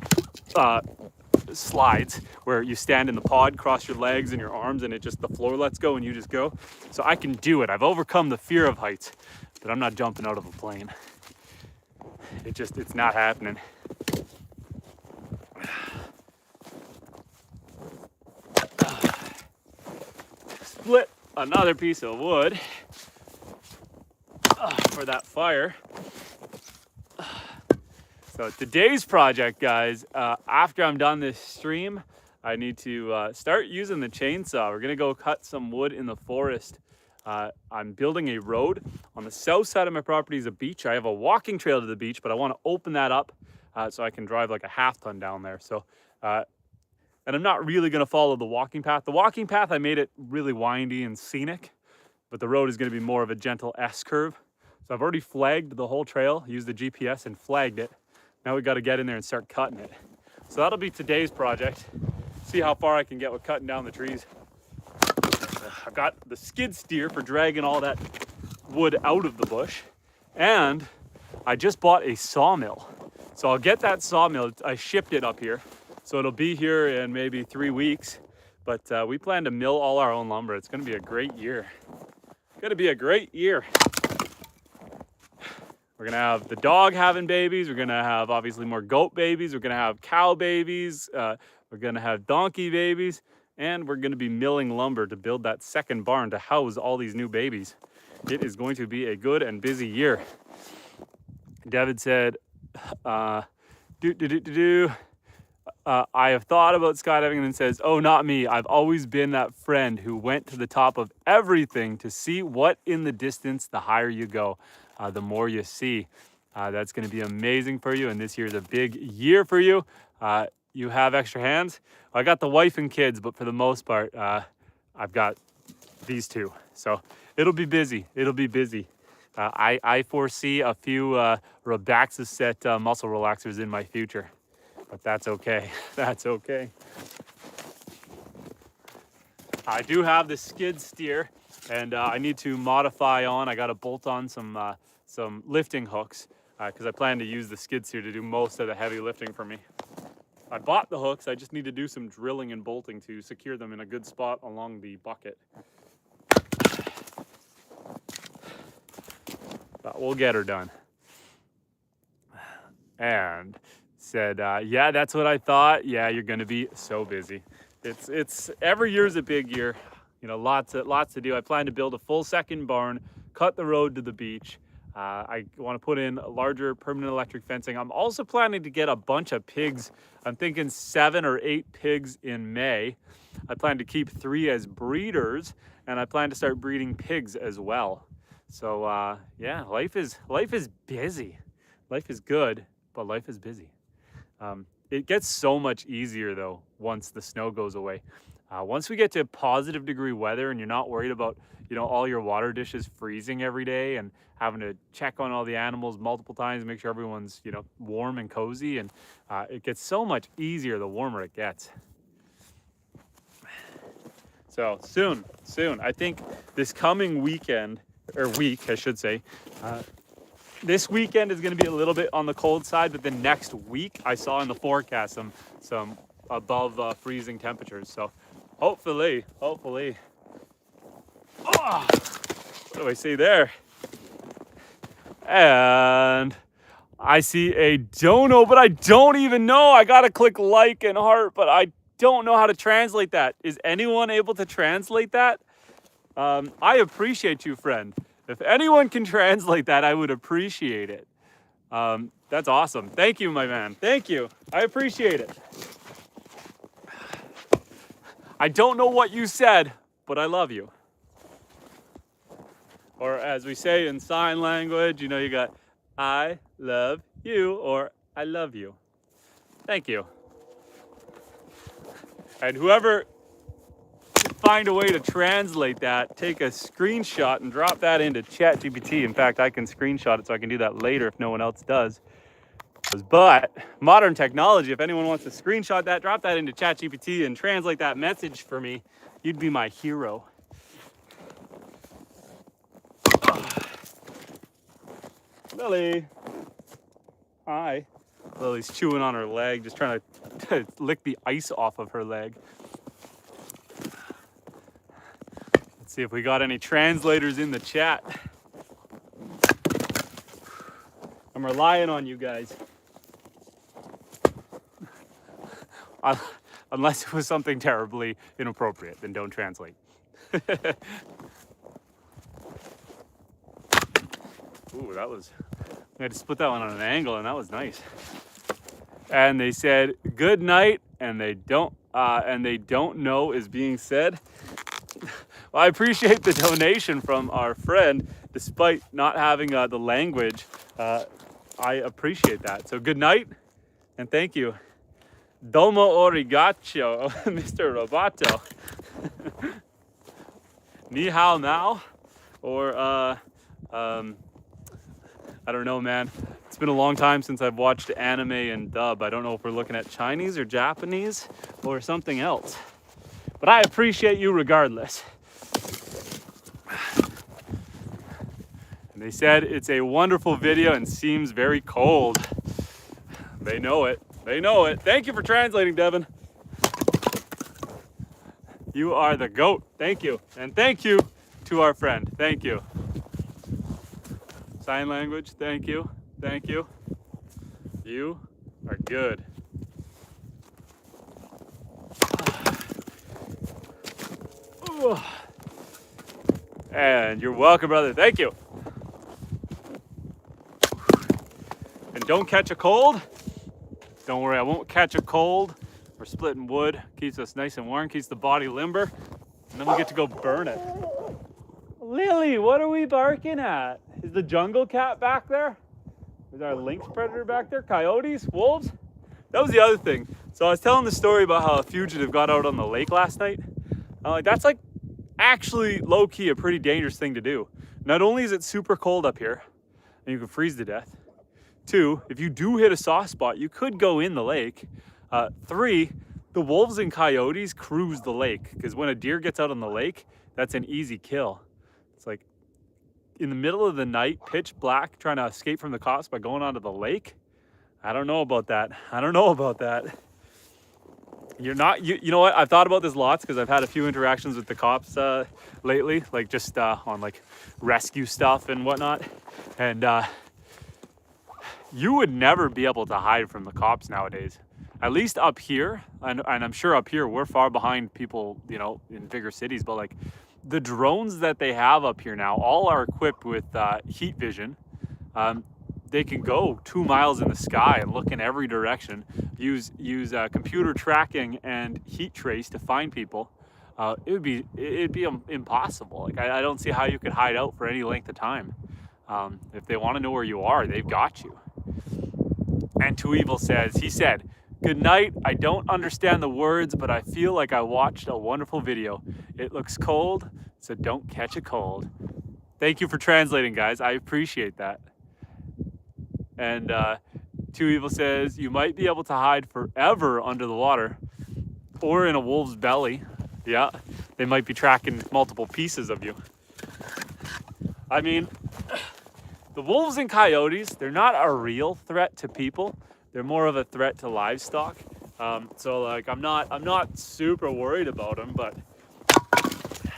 slides where you stand in the pod, cross your legs and your arms, and the floor lets go and you just go. So I can do it. I've overcome the fear of heights, but I'm not jumping out of a plane. It's not happening. Split another piece of wood for that fire. So today's project, guys, after I'm done this stream, I need to start using the chainsaw. We're gonna go cut some wood in the forest. I'm building a road. On the south side of my property is a beach. I have a walking trail to the beach, but I wanna open that up so I can drive like a half-ton down there. So, and I'm not really gonna follow the walking path. The walking path, I made it really windy and scenic, but the road is gonna be more of a gentle S-curve. So I've already flagged the whole trail, used the GPS and flagged it. Now we got to get in there and start cutting it. So that'll be today's project. See how far I can get with cutting down the trees. I've got the skid steer for dragging all that wood out of the bush. And I just bought a sawmill. So I'll get that sawmill. I shipped it up here. So it'll be here in maybe 3 weeks. But we plan to mill all our own lumber. It's going to be a great year. It's going to be a great year. We're gonna have the dog having babies. We're gonna have obviously more goat babies. We're gonna have cow babies. We're We're gonna have donkey babies, and we're gonna be milling lumber to build that second barn to house all these new babies. It is going to be a good and busy year. David said, I have thought about skydiving, and then says, oh, not me. I've always been that friend who went to the top of everything to see what in the distance. The higher you go, the more you see. That's going to be amazing for you, and this year is a big year for you. You have extra hands. I got the wife and kids, but for the most part, I've got these two. So it'll be busy. It'll be busy. I foresee a few Robaxaset muscle relaxers in my future, but that's okay. That's okay. I do have the skid steer, and I need to modify on. I got to bolt on some lifting hooks because I plan to use the skid steer to do most of the heavy lifting for me. I bought the hooks. I just need to do some drilling and bolting to secure them in a good spot along the bucket. But we'll get her done. And said, yeah, that's what I thought. Yeah, you're gonna be so busy. It's every year's a big year. You know, lots to do. I plan to build a full second barn, cut the road to the beach. I want to put in a larger permanent electric fencing. I'm also planning to get a bunch of pigs. I'm thinking 7 or 8 pigs in May. I plan to keep 3 as breeders, and I plan to start breeding pigs as well. So yeah, life is busy. Life is good, but life is busy. It gets so much easier though once the snow goes away. Once we get to positive degree weather and you're not worried about, you know, all your water dishes freezing every day and having to check on all the animals multiple times, make sure everyone's, you know, warm and cozy, and it gets so much easier the warmer it gets. So soon, I think this coming weekend, or week, I should say, this weekend is going to be a little bit on the cold side, but the next week I saw in the forecast some above freezing temperatures. So hopefully, oh, what do I see there? And I see a dono, but I don't even know. I got to click like and heart, but I don't know how to translate that. Is anyone able to translate that? I appreciate you, friend. If anyone can translate that, I would appreciate it. That's awesome. Thank you, my man. Thank you. I appreciate it. I don't know what you said, but I love you. Or as we say in sign language, you know, you got I love you or I love you. Thank you. And whoever find a way to translate that, take a screenshot and drop that into ChatGPT. In fact, I can screenshot it so I can do that later if no one else does. But modern technology, if anyone wants to screenshot that, drop that into ChatGPT and translate that message for me, you'd be my hero. Lily. Hi. Lily's chewing on her leg, just trying to lick the ice off of her leg. Let's see if we got any translators in the chat. I'm relying on you guys. Unless it was something terribly inappropriate, then don't translate. Ooh, that was, I had to split that one on an angle, and that was nice. And they said, good night, and they don't know is being said. Well, I appreciate the donation from our friend, despite not having the language. I appreciate that. So good night, and thank you. Domo origato, Mr. Roboto. Ni hao now, or I don't know, man. It's been a long time since I've watched anime and dub. I don't know if we're looking at Chinese or Japanese or something else. But I appreciate you regardless. And they said it's a wonderful video and seems very cold. They know it. They know it. Thank you for translating, Devin. You are the GOAT. Thank you. And thank you to our friend. Thank you. Sign language, thank you. Thank you. You are good. And you're welcome, brother. Thank you. And don't catch a cold. Don't worry, I won't catch a cold. We're splitting wood. Keeps us nice and warm, keeps the body limber. And then we get to go burn it. Lily, what are we barking at? Is the jungle cat back there? Is our lynx predator back there? Coyotes? Wolves? That was the other thing. So I was telling the story about how a fugitive got out on the lake last night. I'm like, that's like actually low-key a pretty dangerous thing to do. Not only is it super cold up here, and you can freeze to death. 2, if you do hit a soft spot, you could go in the lake. 3, the wolves and coyotes cruise the lake, because when a deer gets out on the lake, that's an easy kill. It's like in the middle of the night, pitch black, trying to escape from the cops by going onto the lake. I don't know about that. I don't know about that. You're not, you know what? I've thought about this lots because I've had a few interactions with the cops lately, like just on like rescue stuff and whatnot. And you would never be able to hide from the cops nowadays. At least up here, and I'm sure up here, we're far behind people, you know, in bigger cities, but like the drones that they have up here now, all are equipped with heat vision. They can go 2 miles in the sky and look in every direction, use computer tracking and heat trace to find people. It'd be impossible. Like I don't see how you could hide out for any length of time. If they want to know where you are, they've got you. And Too Evil says, he said, "Good night. I don't understand the words, but I feel like I watched a wonderful video. It looks cold, so don't catch a cold." Thank you for translating, guys. I appreciate that. And Too Evil says, "You might be able to hide forever under the water or in a wolf's belly." Yeah, they might be tracking multiple pieces of you. I mean, the wolves and coyotes, they're not a real threat to people. They're more of a threat to livestock. So like, I'm not super worried about them, but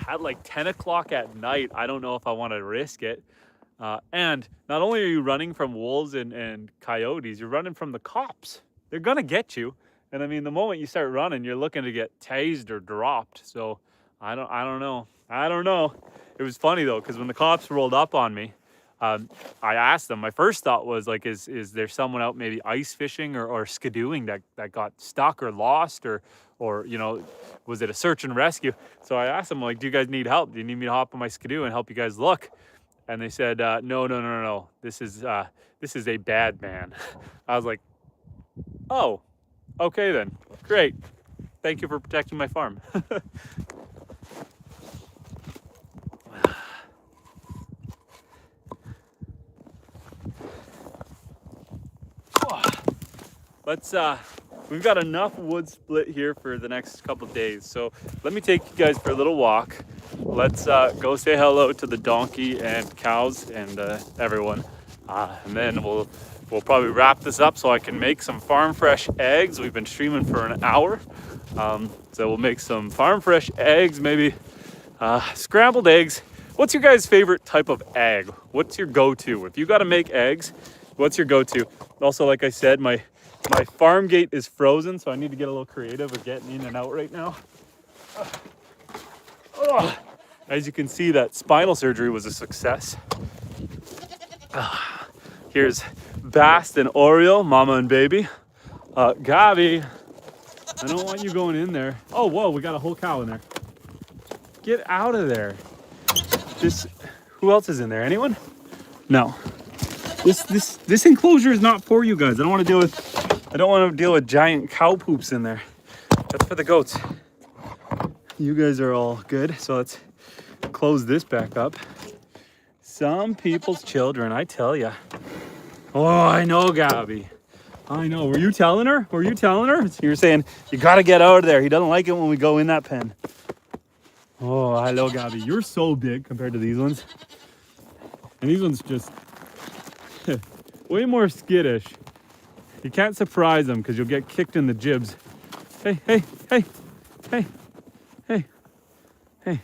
at like 10 o'clock at night, I don't know if I want to risk it. And not only are you running from wolves and coyotes, you're running from the cops. They're gonna get you. And I mean, the moment you start running, you're looking to get tased or dropped. So I don't know. It was funny though, because when the cops rolled up on me, I asked them, my first thought was like, is there someone out maybe ice fishing or skidooing that got stuck or lost or, you know, was it a search and rescue? So I asked them, like, do you guys need help? Do you need me to hop on my skidoo and help you guys look? And they said, no. This is a bad man. I was like, oh, okay then, great. Thank you for protecting my farm. We've got enough wood split here for the next couple days. So let me take you guys for a little walk. Let's go say hello to the donkey and cows and everyone. And then we'll probably wrap this up so I can make some farm fresh eggs. We've been streaming for an hour. So we'll make some farm fresh eggs, maybe scrambled eggs. What's your guys' favorite type of egg? What's your go-to? If you got to make eggs, what's your go-to? Also, like I said, my farm gate is frozen, so I need to get a little creative with getting in and out right now. As you can see, that spinal surgery was a success. Here's Bast and Oreo, mama and baby. Gabby, I don't want you going in there. Oh, whoa, we got a whole cow in there. Get out of there. Who else is in there? Anyone? No. This enclosure is not for you guys. I don't want to deal with giant cow poops in there. That's for the goats. You guys are all good, so let's close this back up. Some people's children, I tell ya. Oh, I know, Gabby. I know. Were you telling her? You're saying, you got to get out of there. He doesn't like it when we go in that pen. Oh, hello, Gabby. You're so big compared to these ones. And these ones just way more skittish. You can't surprise them because you'll get kicked in the jibs. Hey.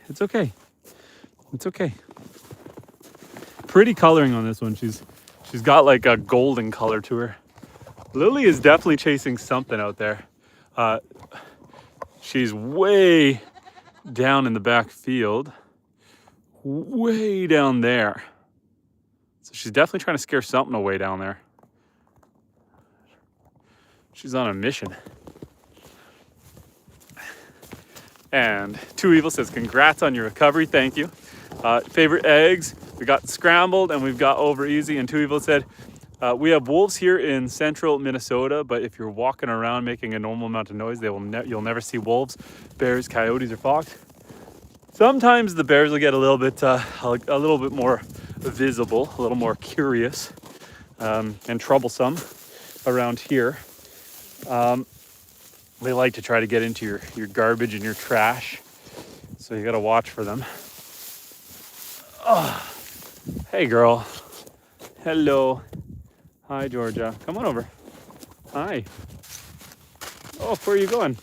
It's okay. It's okay. Pretty coloring on this one. She's got like a golden color to her. Lily is definitely chasing something out there. She's way down in the back field, way down there. So she's definitely trying to scare something away down there. She's on a mission. And Two Evil says, congrats on your recovery. Thank you. Favorite eggs? We got scrambled and we've got over easy. And Two Evil said, we have wolves here in central Minnesota, but if you're walking around making a normal amount of noise, you'll never see wolves, bears, coyotes, or fox. Sometimes the bears will get a little bit more visible, a little more curious, and troublesome around here. They like to try to get into your garbage and your trash, so you gotta watch for them. Oh, hey girl. Hello. Hi, Georgia. Come on over. Hi. Oh, where are you going?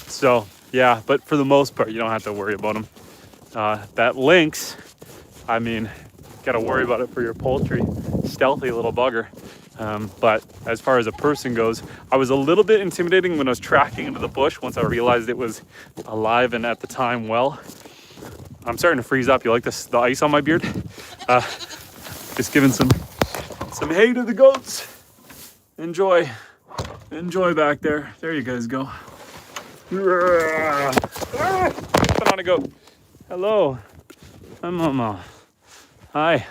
So, yeah, but for the most part, you don't have to worry about them. That lynx, I mean, gotta worry about it for your poultry. Stealthy little bugger. But as far as a person goes, I was a little bit intimidating when I was tracking into the bush once I realized it was alive and at the time well. I'm starting to freeze up. You like this, the ice on my beard? Just giving some hay to the goats. Enjoy back there. There you guys go. Put on a goat. Hello. Hi, Mama. Hi.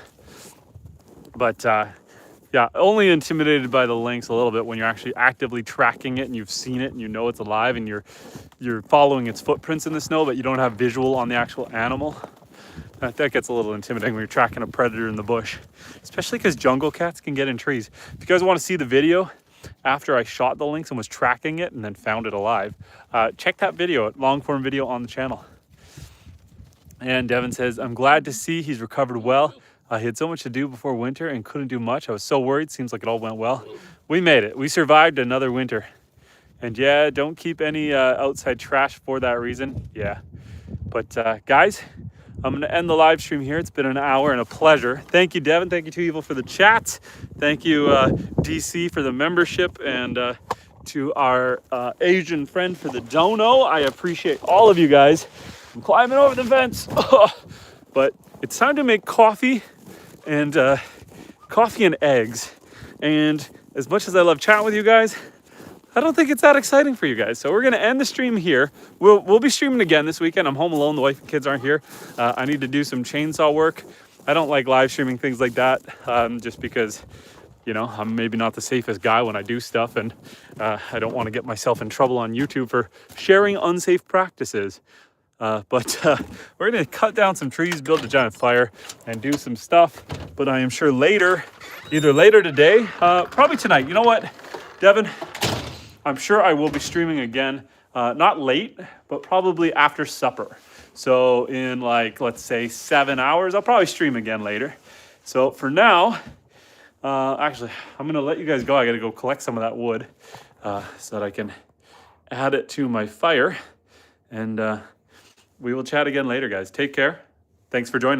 But yeah, only intimidated by the lynx a little bit when you're actually actively tracking it and you've seen it and you know it's alive and you're following its footprints in the snow, but you don't have visual on the actual animal. That gets a little intimidating when you're tracking a predator in the bush, especially because jungle cats can get in trees. If you guys want to see the video after I shot the lynx and was tracking it and then found it alive, check that video, long form video on the channel. And Devin says, I'm glad to see he's recovered well. He had so much to do before winter and couldn't do much. I was so worried. Seems like it all went well. We made it. We survived another winter. And yeah, don't keep any outside trash for that reason. Yeah. But guys, I'm going to end the live stream here. It's been an hour and a pleasure. Thank you, Devin. Thank you, Two Evil, for the chat. Thank you, DC, for the membership. And to our Asian friend for the dono. I appreciate all of you guys. I'm climbing over the fence. But it's time to make coffee and eggs. And as much as I love chatting with you guys, I don't think it's that exciting for you guys. So we're gonna end the stream here. We'll be streaming again this weekend. I'm home alone, the wife and kids aren't here. I need to do some chainsaw work. I don't like live streaming things like that, just because, you know, I'm maybe not the safest guy when I do stuff, and I don't want to get myself in trouble on YouTube for sharing unsafe practices. But we're gonna cut down some trees, build a giant fire, and do some stuff. But I am sure later, either later today, probably tonight. You know what, Devin? I'm sure I will be streaming again, not late, but probably after supper. So in like, let's say 7 hours, I'll probably stream again later. So for now, actually, I'm gonna let you guys go. I gotta go collect some of that wood so that I can add it to my fire. And we will chat again later, guys. Take care. Thanks for joining.